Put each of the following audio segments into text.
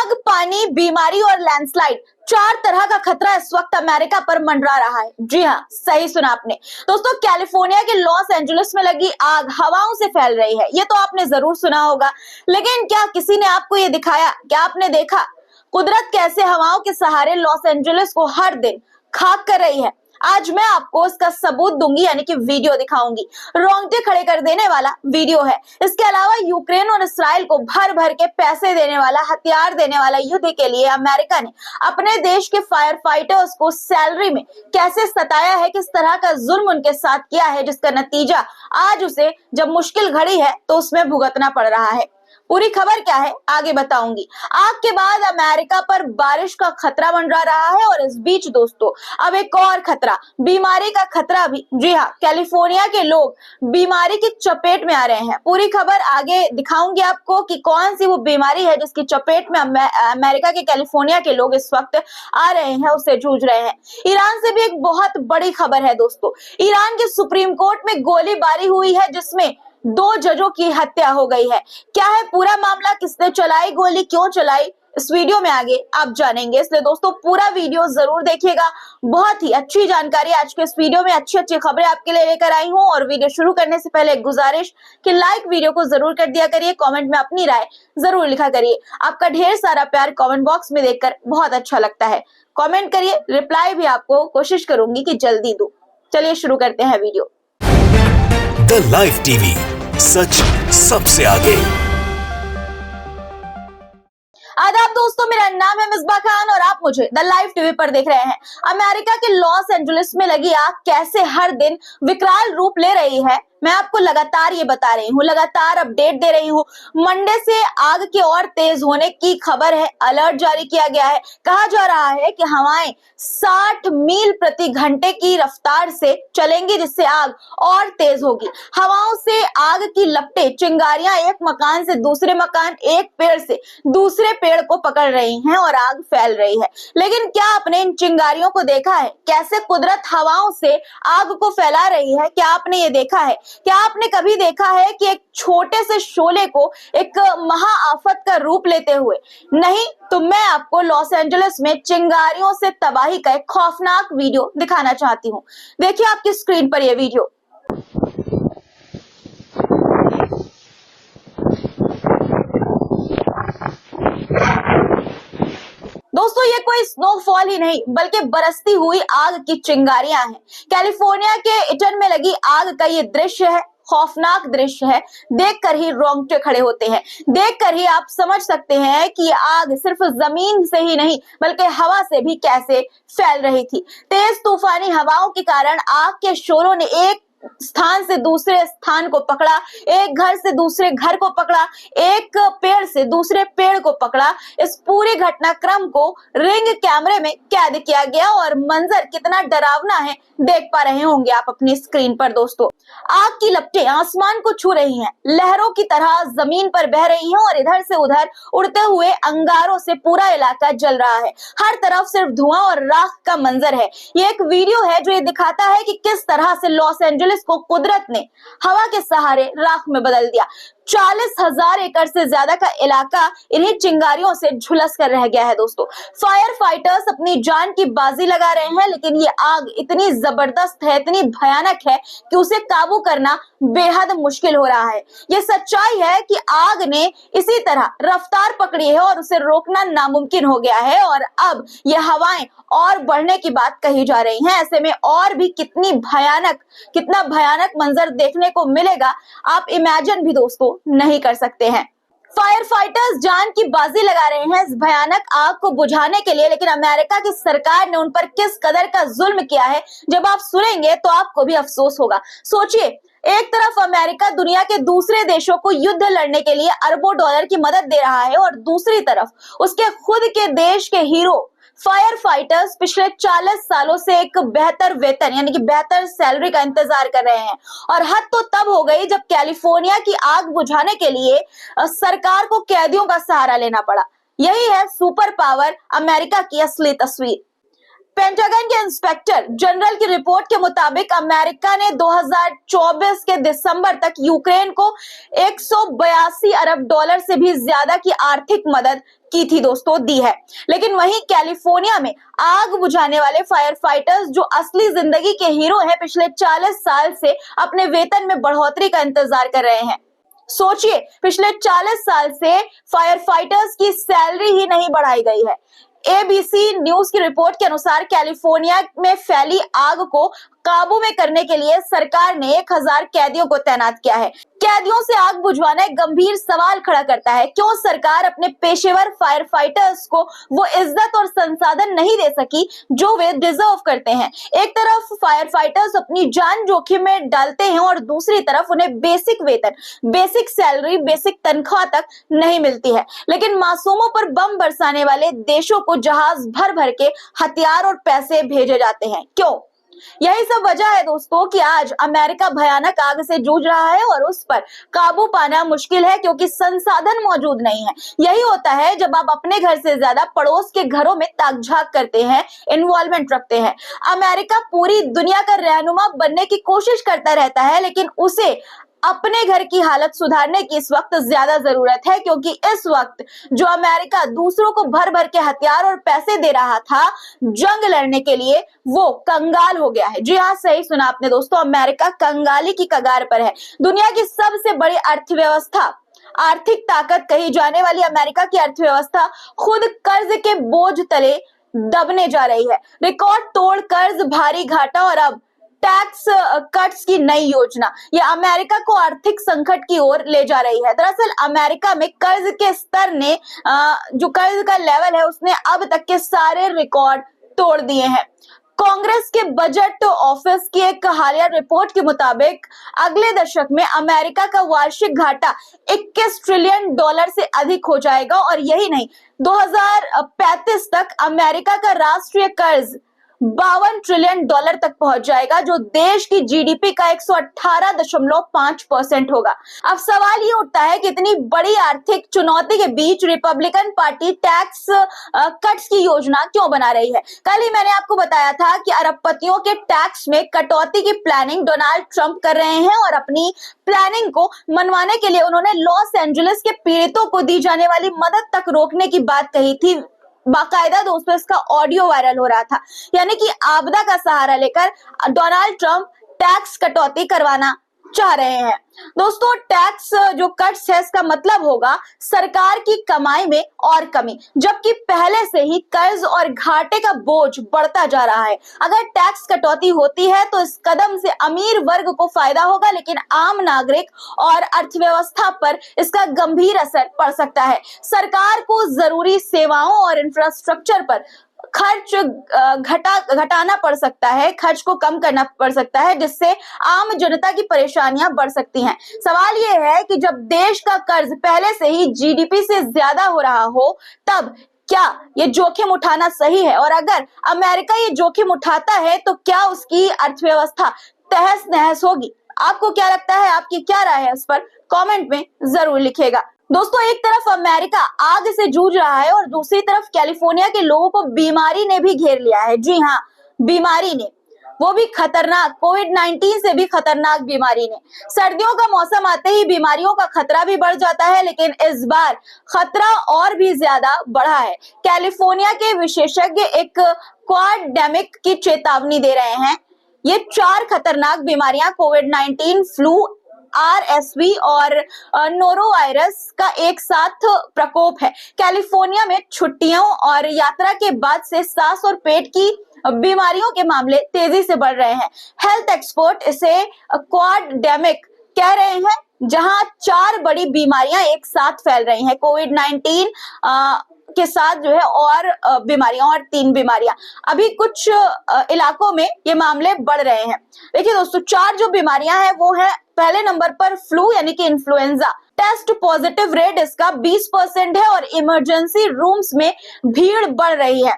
आग, पानी, बीमारी और लैंडस्लाइड, 4 तरह का खतरा इस वक्त अमेरिका पर मंडरा रहा है। जी हाँ, सही सुना आपने दोस्तों। कैलिफोर्निया के लॉस एंजलिस में लगी आग हवाओं से फैल रही है, ये तो आपने जरूर सुना होगा। लेकिन क्या किसी ने आपको ये दिखाया? क्या आपने देखा कुदरत कैसे हवाओं के सहारे लॉस एंजलिस को हर दिन खाक कर रही है? आज मैं आपको इसका सबूत दूंगी, यानी कि वीडियो दिखाऊंगी। रोंगटे खड़े कर देने वाला वीडियो है। इसके अलावा यूक्रेन और इसराइल को भर भर के पैसे देने वाला, हथियार देने वाला युद्ध के लिए अमेरिका ने अपने देश के फायर फाइटर्स को सैलरी में कैसे सताया है, किस तरह का जुल्म उनके साथ किया है, जिसका नतीजा आज उसे जब मुश्किल घड़ी है तो उसमें भुगतना पड़ रहा है। पूरी खबर क्या है आगे बताऊंगी। आग के बाद अमेरिका पर बारिश का खतरा मंडरा रहा है और इस बीच दोस्तों अब एक और खतरा, बीमारी का खतरा भी। जी हाँ, कैलिफोर्निया के लोग बीमारी की चपेट में आ रहे हैं। पूरी खबर आगे दिखाऊंगी आपको कि कौन सी वो बीमारी है जिसकी चपेट में अमेरिका के कैलिफोर्निया के लोग इस वक्त आ रहे हैं, उससे जूझ रहे हैं। ईरान से भी एक बहुत बड़ी खबर है दोस्तों। ईरान के सुप्रीम कोर्ट में गोलीबारी हुई है जिसमें 2 जजों की हत्या हो गई है। क्या है पूरा मामला, किसने चलाई गोली, क्यों चलाई, इस वीडियो में आगे आप जानेंगे। इसलिए दोस्तों पूरा वीडियो जरूर देखिएगा। बहुत ही अच्छी जानकारी आज के इस वीडियो में, अच्छी अच्छी खबरें आपके लिए लेकर आई हूं। और वीडियो शुरू करने से पहले एक गुजारिश कि लाइक वीडियो को जरूर कर दिया करिए, कमेंट में अपनी राय जरूर लिखा करिए। आपका ढेर सारा प्यार कमेंट बॉक्स में देखकर बहुत अच्छा लगता है। कमेंट करिए, रिप्लाई भी आपको कोशिश करूंगी कि जल्दी दूं। चलिए शुरू करते हैं वीडियो। द लाइव टीवी, सच सबसे आगे। आदाब दोस्तों, मेरा नाम है मिसबा खान और आप मुझे द लाइव टीवी पर देख रहे हैं। अमेरिका के लॉस एंजलिस में लगी आग कैसे हर दिन विकराल रूप ले रही है, मैं आपको लगातार ये बता रही हूँ, लगातार अपडेट दे रही हूँ। मंडे से आग के और तेज होने की खबर है, अलर्ट जारी किया गया है। कहा जा रहा है कि हवाएं 60 मील प्रति घंटे की रफ्तार से चलेंगी, जिससे आग और तेज होगी। हवाओं से आग की लपटें, चिंगारियां एक मकान से दूसरे मकान, एक पेड़ से दूसरे पेड़ को पकड़ रही हैं और आग फैल रही है। लेकिन क्या आपने इन चिंगारियों को देखा है, कैसे कुदरत हवाओं से आग को फैला रही है? क्या आपने ये देखा है? क्या आपने कभी देखा है कि एक छोटे से शोले को एक महाआफत का रूप लेते हुए? नहीं तो मैं आपको लॉस एंजलिस में चिंगारियों से तबाही का एक खौफनाक वीडियो दिखाना चाहती हूँ। देखिए आपकी स्क्रीन पर यह वीडियो। दोस्तों ये कोई स्नोफॉल ही नहीं बल्कि बरसती हुई आग की चिंगारियां हैं। कैलिफोर्निया के इटन में लगी आग का ये दृश्य है, खौफनाक दृश्य है। देखकर ही रोंगटे खड़े होते हैं। देखकर ही आप समझ सकते हैं कि आग सिर्फ जमीन से ही नहीं बल्कि हवा से भी कैसे फैल रही थी। तेज तूफानी हवाओं के कारण आग के शोलों ने एक स्थान से दूसरे स्थान को पकड़ा, एक घर से दूसरे घर को पकड़ा, एक पेड़ से दूसरे पेड़ को पकड़ा। इस पूरे घटनाक्रम को रिंग कैमरे में कैद किया गया और मंजर कितना डरावना है देख पा रहे होंगे आप अपनी स्क्रीन पर दोस्तों। आग की लपटें आसमान को छू रही हैं, लहरों की तरह जमीन पर बह रही हैं और इधर से उधर उड़ते हुए अंगारों से पूरा इलाका जल रहा है। हर तरफ सिर्फ धुआं और राख का मंजर है। ये एक वीडियो है जो ये दिखाता है कि किस तरह से लॉस एंजलिस को कुदरत ने हवा के सहारे राख में बदल दिया। 40,000 एकड़ से ज्यादा का इलाका इन्हीं चिंगारियों से झुलस कर रह गया है दोस्तों। फायर फाइटर्स अपनी जान की बाजी लगा रहे हैं, लेकिन ये आग इतनी जबरदस्त है, इतनी भयानक है कि उसे काबू करना बेहद मुश्किल हो रहा है। ये सच्चाई है कि आग ने इसी तरह रफ्तार पकड़ी है और उसे रोकना नामुमकिन हो गया है और अब ये हवाएं और बढ़ने की बात कही जा रही हैं। ऐसे में और भी कितना भयानक मंजर देखने को मिलेगा, आप इमेजिन भी दोस्तों नहीं कर सकते हैं। फायर फाइटर्स जान की बाजी लगा रहे हैं इस भयानक आग को बुझाने के लिए, लेकिन अमेरिका की सरकार ने उन पर किस कदर का जुल्म किया है, जब आप सुनेंगे तो आपको भी अफसोस होगा। सोचिए, एक तरफ अमेरिका दुनिया के दूसरे देशों को युद्ध लड़ने के लिए अरबों डॉलर की मदद दे रहा है और दूसरी तरफ उसके खुद के देश के हीरो फायर फाइटर्स पिछले 40 सालों से एक बेहतर वेतन यानी कि बेहतर सैलरी का इंतजार कर रहे हैं। और हद तो तब हो गई जब कैलिफोर्निया की आग बुझाने के लिए सरकार को कैदियों का सहारा लेना पड़ा। यही है सुपर पावर अमेरिका की असली तस्वीर। पेंटागन के इंस्पेक्टर जनरल की रिपोर्ट के मुताबिक अमेरिका ने 2024 के दिसंबर तक यूक्रेन को 182 अरब डॉलर से भी ज्यादा की आर्थिक मदद की थी दोस्तों, दी है। लेकिन वहीं कैलिफोर्निया में आग बुझाने वाले फायर फाइटर्स जो असली जिंदगी के हीरो हैं, पिछले 40 साल से अपने वेतन में बढ़ोतरी का इंतजार कर रहे हैं। सोचिए, पिछले 40 साल से फायर फाइटर्स की सैलरी ही नहीं बढ़ाई गई है। एबीसी न्यूज की रिपोर्ट के अनुसार कैलिफोर्निया में फैली आग को काबू में करने के लिए सरकार ने 1000 कैदियों को तैनात किया है। कैदियों से आग बुझवाना एक गंभीर सवाल खड़ा करता है, क्यों सरकार अपने पेशेवर फायर फाइटर्स को वो इज्जत और संसाधन नहीं दे सकी जो वे डिजर्व करते हैं। एक तरफ फायर फाइटर्स अपनी जान जोखिम में डालते हैं और दूसरी तरफ उन्हें बेसिक वेतन, बेसिक सैलरी, बेसिक तनख्वाह तक नहीं मिलती है। लेकिन मासूमों पर बम बरसाने वाले देशों को जहाज भर भर के हथियार और पैसे भेजे जाते हैं। क्यों? यही सब वजह है दोस्तों कि आज अमेरिका भयानक आग से जूझ रहा है और उस पर काबू पाना मुश्किल है, क्योंकि संसाधन मौजूद नहीं है। यही होता है जब आप अपने घर से ज्यादा पड़ोस के घरों में ताक झाक करते हैं, इन्वॉल्वमेंट रखते हैं। अमेरिका पूरी दुनिया का रहनुमा बनने की कोशिश करता रहता है, लेकिन उसे अपने घर की हालत सुधारने की इस वक्त ज्यादा जरूरत है, क्योंकि इस वक्त जो अमेरिका दूसरों को भर भर के हथियार और पैसे दे रहा था जंग लड़ने के लिए, वो कंगाल हो गया है। जी हाँ, सही सुना आपने दोस्तों, अमेरिका कंगाली की कगार पर है। दुनिया की सबसे बड़ी अर्थव्यवस्था, आर्थिक ताकत कही जाने वाली अमेरिका की अर्थव्यवस्था खुद कर्ज के बोझ तले दबने जा रही है। रिकॉर्ड तोड़ कर्ज, भारी घाटा और अब टैक्स कट्स की नई योजना, ये अमेरिका को आर्थिक संकट की ओर ले जा रही है। दरअसल अमेरिका में कर्ज के स्तर ने जो कर्ज का लेवल है उसने अब तक के सारे रिकॉर्ड तोड़ दिए हैं। कांग्रेस के बजट ऑफिस की एक हालिया रिपोर्ट के मुताबिक अगले दशक में अमेरिका का वार्षिक घाटा 21 ट्रिलियन डॉलर से अधिक हो जाएगा। और यही नहीं, 2035 तक अमेरिका का राष्ट्रीय कर्ज 52 ट्रिलियन डॉलर तक पहुंच जाएगा, जो देश की जीडीपी का 118.5% होगा। अब सवाल ये उठता है कि इतनी बड़ी आर्थिक चुनौती के बीच रिपब्लिकन पार्टी टैक्स कट्स की योजना क्यों बना रही है। कल ही मैंने आपको बताया था कि अरबपतियों के टैक्स में कटौती की प्लानिंग डोनाल्ड ट्रंप कर रहे हैं और अपनी प्लानिंग को मनवाने के लिए उन्होंने लॉस एंजलिस के पीड़ितों को दी जाने वाली मदद तक रोकने की बात कही थी। बाकायदा दोस्तों इसका ऑडियो वायरल हो रहा था। यानी कि आपदा का सहारा लेकर डोनाल्ड ट्रंप टैक्स कटौती करवाना चाह रहे हैं। दोस्तों टैक्स जो कट्स है इसका मतलब होगा सरकार की कमाई में और कमी, जबकि पहले से ही कर्ज और घाटे का बोझ बढ़ता जा रहा है। अगर टैक्स कटौती होती है तो इस कदम से अमीर वर्ग को फायदा होगा, लेकिन आम नागरिक और अर्थव्यवस्था पर इसका गंभीर असर पड़ सकता है। सरकार को जरूरी सेवाओं और इंफ्रास्ट्रक्चर पर खर्च घटाना पड़ सकता है, खर्च को कम करना पड़ सकता है, जिससे आम जनता की परेशानियां बढ़ सकती हैं। सवाल यह है कि जब देश का कर्ज पहले से ही जीडीपी से ज्यादा हो रहा हो, तब क्या ये जोखिम उठाना सही है? और अगर अमेरिका ये जोखिम उठाता है तो क्या उसकी अर्थव्यवस्था तहस नहस होगी? आपको क्या लगता है? आपकी क्या राय है इस पर? कमेंट में जरूर लिखिएगा। दोस्तों एक तरफ अमेरिका आग से जूझ रहा है और दूसरी तरफ कैलिफोर्निया के लोगों को बीमारी ने भी घेर लिया है। जी हाँ, बीमारी ने, वो भी खतरनाक, कोविड-19 से भी खतरनाक बीमारी ने। सर्दियों का मौसम आते ही बीमारियों का खतरा भी बढ़ जाता है, लेकिन इस बार खतरा और भी ज्यादा बढ़ा है। कैलिफोर्निया के विशेषज्ञ एक क्वाडडेमिक की चेतावनी दे रहे हैं। ये 4 खतरनाक बीमारियां कोविड-19, फ्लू, आरएसवी और नोरोवायरस का एक साथ प्रकोप है। कैलिफोर्निया में छुट्टियों और यात्रा के बाद से सांस और पेट की बीमारियों के मामले तेजी से बढ़ रहे हैं। हेल्थ एक्सपर्ट इसे क्वाडडेमिक कह रहे हैं, जहां 4 बड़ी बीमारियां एक साथ फैल रही हैं। कोविड-19 के साथ जो है और बीमारियां और 3 बीमारियां। अभी कुछ इलाकों में ये मामले बढ़ रहे हैं। देखिए दोस्तों 4 जो बीमारियां हैं वो है, पहले नंबर पर फ्लू यानी कि इन्फ्लुएंजा। टेस्ट पॉजिटिव रेट इसका 20% है और इमरजेंसी रूम्स में भीड़ बढ़ रही है।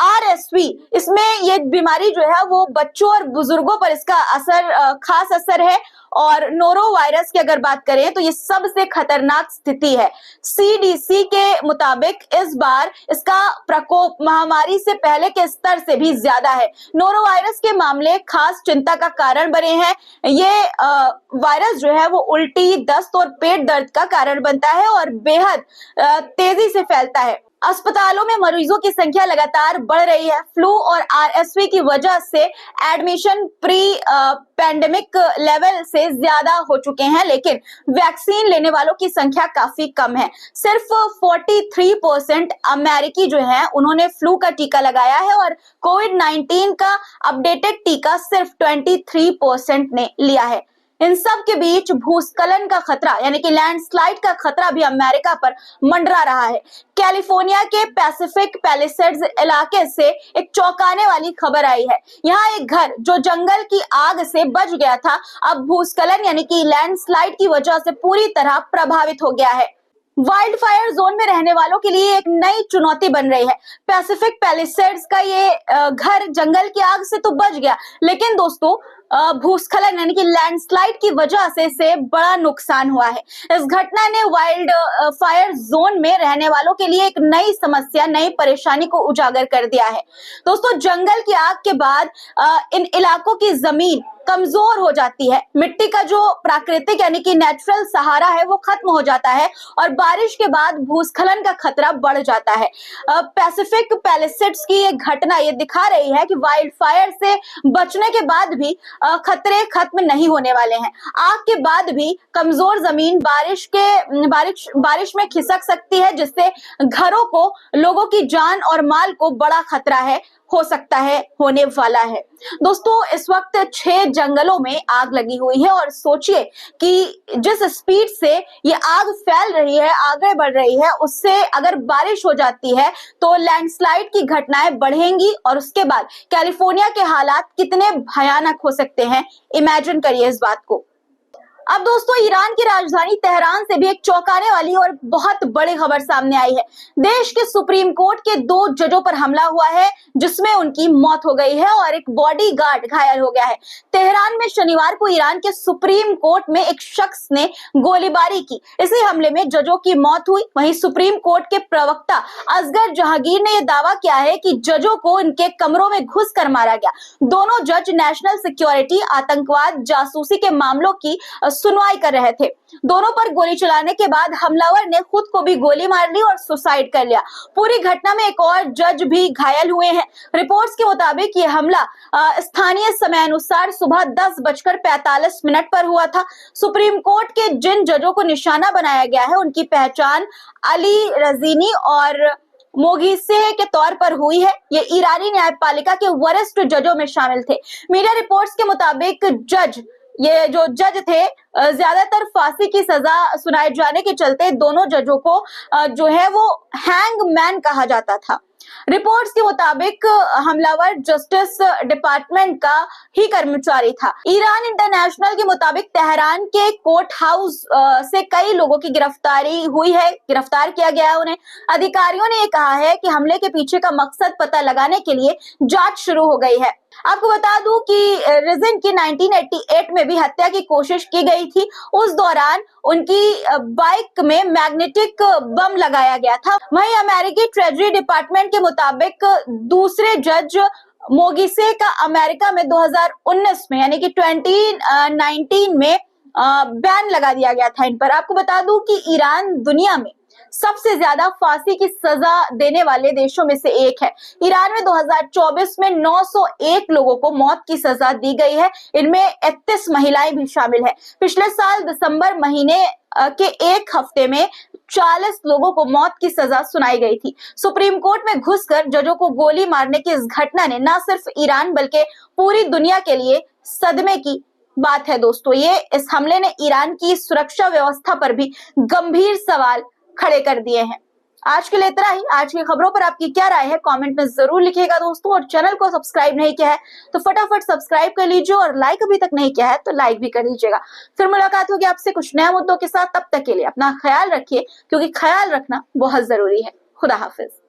आरएसवी, इसमें ये बीमारी जो है वो बच्चों और बुजुर्गों पर इसका असर खास असर है और नोरो वायरस की अगर बात करें तो ये सबसे खतरनाक स्थिति है। CDC के मुताबिक इस बार इसका प्रकोप महामारी से पहले के स्तर से भी ज्यादा है। नोरो वायरस के मामले खास चिंता का कारण बने हैं। ये वायरस जो है वो उल्टी, दस्त और पेट दर्द का कारण बनता है और बेहद तेजी से फैलता है। अस्पतालों में मरीजों की संख्या लगातार बढ़ रही है। फ्लू और RSV की वजह से एडमिशन प्री पैंडेमिक लेवल से ज्यादा हो चुके हैं, लेकिन वैक्सीन लेने वालों की संख्या काफी कम है। सिर्फ 43% अमेरिकी जो है उन्होंने फ्लू का टीका लगाया है और कोविड-19 का अपडेटेड टीका सिर्फ 23% ने लिया है। इन सब के बीच भूस्खलन का खतरा यानी कि लैंडस्लाइड का खतरा भी अमेरिका पर मंडरा रहा है। कैलिफोर्निया के पैसिफिक पैलिसेड्स इलाके से एक चौंकाने वाली खबर आई है। यहाँ एक घर जो जंगल की आग से बच गया था, अब भूस्खलन यानी कि लैंडस्लाइड की वजह से पूरी तरह प्रभावित हो गया है। वाइल्ड फायर जोन में रहने वालों के लिए एक नई चुनौती बन रही है। पैसिफिक पैलिसेड्स का ये घर जंगल की आग से तो बच गया, लेकिन दोस्तों भूस्खलन यानी कि लैंडस्लाइड की वजह से इसे बड़ा नुकसान हुआ है। इस घटना ने वाइल्ड फायर जोन में रहने वालों के लिए एक नई समस्या, नई परेशानी को उजागर कर दिया है। दोस्तों, जंगल की आग के बाद इन इलाकों की जमीन कमजोर हो जाती है। मिट्टी का जो प्राकृतिक यानी कि नेचुरल सहारा है वो खत्म हो जाता है और बारिश के बाद भूस्खलन का खतरा बढ़ जाता है। पैसिफिक पैलिसेड्स की ये घटना ये दिखा रही है कि वाइल्ड फायर से बचने के बाद भी खतरे खत्म नहीं होने वाले हैं। आग के बाद भी कमजोर जमीन बारिश में खिसक सकती है, जिससे घरों को, लोगों की जान और माल को बड़ा खतरा हो सकता है, होने वाला है। दोस्तों, इस वक्त 6 जंगलों में आग लगी हुई है और सोचिए कि जिस स्पीड से ये आग फैल रही है, आगे बढ़ रही है, उससे अगर बारिश हो जाती है तो लैंडस्लाइड की घटनाएं बढ़ेंगी और उसके बाद कैलिफोर्निया के हालात कितने भयानक हो सकते हैं, इमेजिन करिए इस बात को। अब दोस्तों, ईरान की राजधानी तेहरान से भी एक चौंकाने वाली और बहुत बड़ी खबर सामने आई है। देश के सुप्रीम कोर्ट के 2 जजों पर हमला हुआ है, जिसमें उनकी मौत हो गई है और एक बॉडीगार्ड घायल हो गया है। तेहरान में शनिवार को ईरान के सुप्रीम कोर्ट में एक शख्स ने गोलीबारी की। इसी हमले में जजों की मौत हुई। वहीं सुप्रीम कोर्ट के प्रवक्ता असगर जहांगीर ने यह दावा किया है कि जजों को इनके कमरों में घुसकर मारा गया। दोनों जज नेशनल सिक्योरिटी, आतंकवाद, जासूसी के मामलों की सुनवाई कर रहे थे। दोनों पर गोली चलाने के बाद हमलावर ने खुद को भी गोली मार ली और सुसाइड कर लिया। पूरी घटना में एक और जज भी घायल हुए हैं। रिपोर्ट्स के मुताबिक ये हमला स्थानीय समय अनुसार सुबह 10:45 पर हुआ था। सुप्रीम कोर्ट के जिन जजों को निशाना बनाया गया है, उनकी पहचान अली रजीनी और मोगिसेह के तौर पर हुई है। ये ईरानी न्यायपालिका के वरिष्ठ जजों में शामिल थे। मीडिया रिपोर्ट्स के मुताबिक ये जो जज थे, ज्यादातर फांसी की सजा सुनाए जाने के चलते दोनों जजों को जो है वो हैंगमैन कहा जाता था। रिपोर्ट्स के मुताबिक हमलावर जस्टिस डिपार्टमेंट का ही कर्मचारी था। ईरान इंटरनेशनल के मुताबिक तेहरान के कोर्ट हाउस से कई लोगों की गिरफ्तारी हुई है, गिरफ्तार किया गया है उन्हें। अधिकारियों ने ये कहा है कि हमले के पीछे का मकसद पता लगाने के लिए जांच शुरू हो गई है। आपको बता दूं कि रिजिन की 1988 में भी हत्या की कोशिश की गई थी। उस दौरान उनकी बाइक में मैग्नेटिक बम लगाया गया था। वहीं अमेरिकी ट्रेजरी डिपार्टमेंट के मुताबिक दूसरे जज मोगिसेह का अमेरिका में 2019 में यानी कि 2019 में बैन लगा दिया गया था इन पर। आपको बता दूं कि ईरान दुनिया में सबसे ज्यादा फांसी की सजा देने वाले देशों में से एक है। ईरान में 2024 में 901 लोगों को मौत की सजा दी गई है। इनमें 31 महिलाएं भी शामिल है। पिछले साल दिसंबर महीने के एक हफ्ते में 40 लोगों को मौत की सजा सुनाई गई थी। सुप्रीम कोर्ट में घुसकर जजों को गोली मारने की इस घटना ने न सिर्फ ईरान बल्कि पूरी दुनिया के लिए सदमे की बात है। दोस्तों, ये इस हमले ने ईरान की सुरक्षा व्यवस्था पर भी गंभीर सवाल खड़े कर दिए हैं। आज के लिए इतना ही। आज की खबरों पर आपकी क्या राय है, कमेंट में जरूर लिखिएगा दोस्तों। और चैनल को सब्सक्राइब नहीं किया है तो फटाफट सब्सक्राइब कर लीजिए और लाइक अभी तक नहीं किया है तो लाइक भी कर लीजिएगा। फिर मुलाकात होगी आपसे कुछ नए मुद्दों के साथ। तब तक के लिए अपना ख्याल रखिए, क्योंकि ख्याल रखना बहुत जरूरी है। खुदा हाफिज।